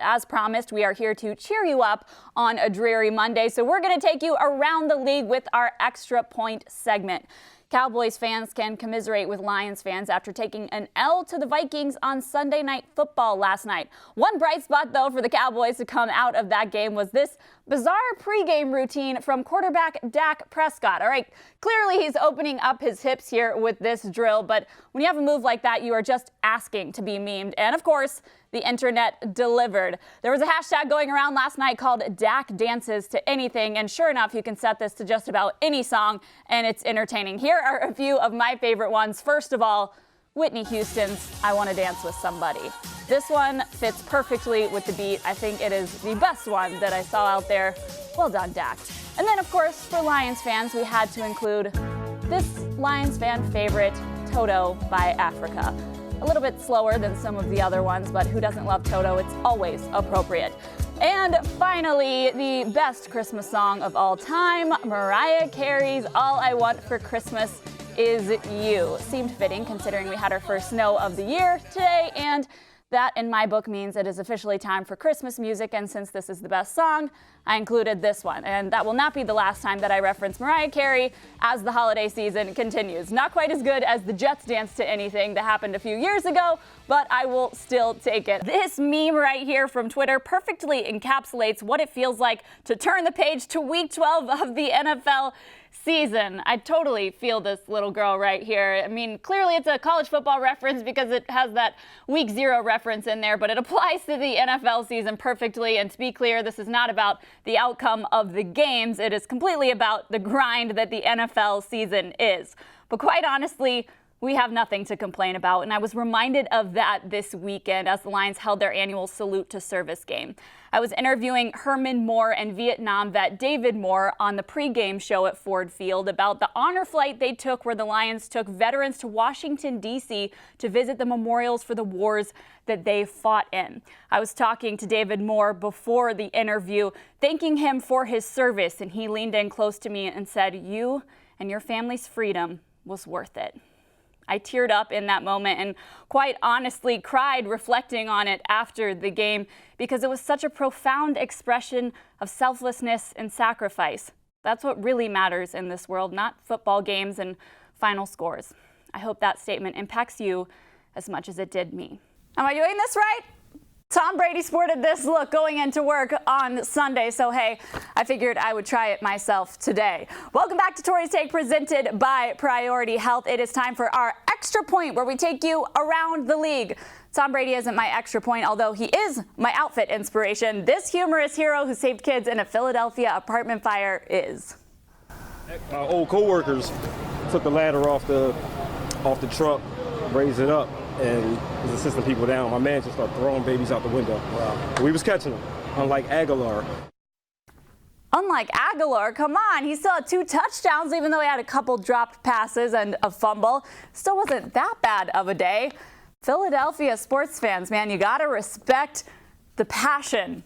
as promised, we are here to cheer you up on a dreary Monday. So we're going to take you around the league with our Extra Point segment. Cowboys fans can commiserate with Lions fans after taking an L to the Vikings on Sunday Night Football last night. One bright spot, though, for the Cowboys to come out of that game was this bizarre pregame routine from quarterback Dak Prescott. All right, clearly he's opening up his hips here with this drill, but when you have a move like that, you are just asking to be memed. And of course, the internet delivered. There was a hashtag going around last night called Dak Dances to Anything, and sure enough, you can set this to just about any song, and it's entertaining. Here are a few of my favorite ones. First of all, Whitney Houston's I Want to Dance with Somebody. This one fits perfectly with the beat. I think it is the best one that I saw out there. Well done, Dak. And then, of course, for Lions fans, we had to include this Lions fan favorite, Toto by Africa. A little bit slower than some of the other ones, but who doesn't love Toto? It's always appropriate. And finally, the best Christmas song of all time, Mariah Carey's All I Want for Christmas Is You. Seemed fitting considering we had our first snow of the year today, and that in my book means it is officially time for Christmas music, and since this is the best song, I included this one. And that will not be the last time that I reference Mariah Carey as the holiday season continues. Not quite as good as the Jets Dance to Anything that happened a few years ago, but I will still take it. This meme right here from Twitter perfectly encapsulates what it feels like to turn the page to week 12 of the NFL season. I totally feel this little girl right here. I mean, clearly it's a college football reference because it has that week 0 reference in there, but it applies to the NFL season perfectly. And to be clear, this is not about the outcome of the games. It is completely about the grind that the NFL season is. But quite honestly, we have nothing to complain about, and I was reminded of that this weekend as the Lions held their annual Salute to Service game. I was interviewing Herman Moore and Vietnam vet David Moore on the pregame show at Ford Field about the honor flight they took where the Lions took veterans to Washington, D.C. to visit the memorials for the wars that they fought in. I was talking to David Moore before the interview, thanking him for his service, and he leaned in close to me and said, "You and your family's freedom was worth it." I teared up in that moment and quite honestly cried reflecting on it after the game because it was such a profound expression of selflessness and sacrifice. That's what really matters in this world, not football games and final scores. I hope that statement impacts you as much as it did me. Am I doing this right? Tom Brady sported this look going into work on Sunday, so hey, I figured I would try it myself today. Welcome back to Tori's Take, presented by Priority Health. It is time for our Extra Point, where we take you around the league. Tom Brady isn't my extra point, although he is my outfit inspiration. This humorous hero who saved kids in a Philadelphia apartment fire is. My old co-workers took the ladder off the truck, raised it up, and was assisting people down. My man just started throwing babies out the window. Wow. We was catching them, unlike Aguilar. Unlike Aguilar, come on, he still had 2 touchdowns, even though he had a couple dropped passes and a fumble. Still wasn't that bad of a day. Philadelphia sports fans, man, you gotta respect the passion.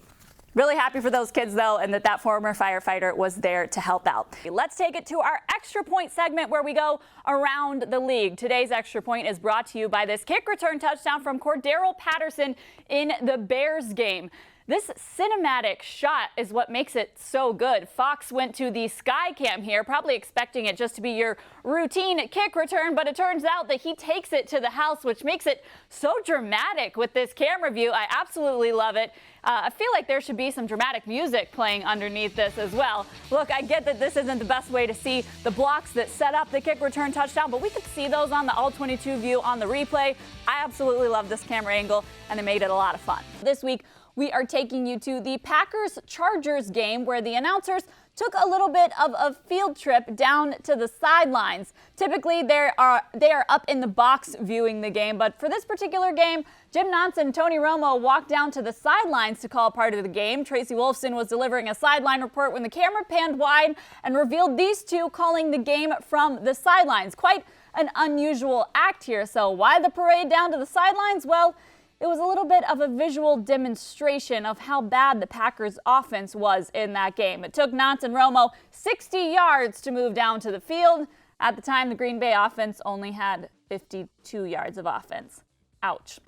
Really happy for those kids, though, and that former firefighter was there to help out. Let's take it to our Extra Point segment where we go around the league. Today's Extra Point is brought to you by this kick return touchdown from Cordero Patterson in the Bears game. This cinematic shot is what makes it so good. Fox went to the sky cam here, probably expecting it just to be your routine kick return, but it turns out that he takes it to the house, which makes it so dramatic with this camera view. I absolutely love it. I feel like there should be some dramatic music playing underneath this as well. Look, I get that this isn't the best way to see the blocks that set up the kick return touchdown, but we could see those on the All-22 view on the replay. I absolutely love this camera angle, and it made it a lot of fun. This week, we are taking you to the Packers-Chargers game where the announcers took a little bit of a field trip down to the sidelines. Typically, they are up in the box viewing the game, but for this particular game, Jim Nantz and Tony Romo walked down to the sidelines to call part of the game. Tracy Wolfson was delivering a sideline report when the camera panned wide and revealed these two calling the game from the sidelines. Quite an unusual act here. So why the parade down to the sidelines? Well, it was a little bit of a visual demonstration of how bad the Packers offense was in that game. It took Nantz and Romo 60 yards to move down to the field. At the time, the Green Bay offense only had 52 yards of offense. Ouch.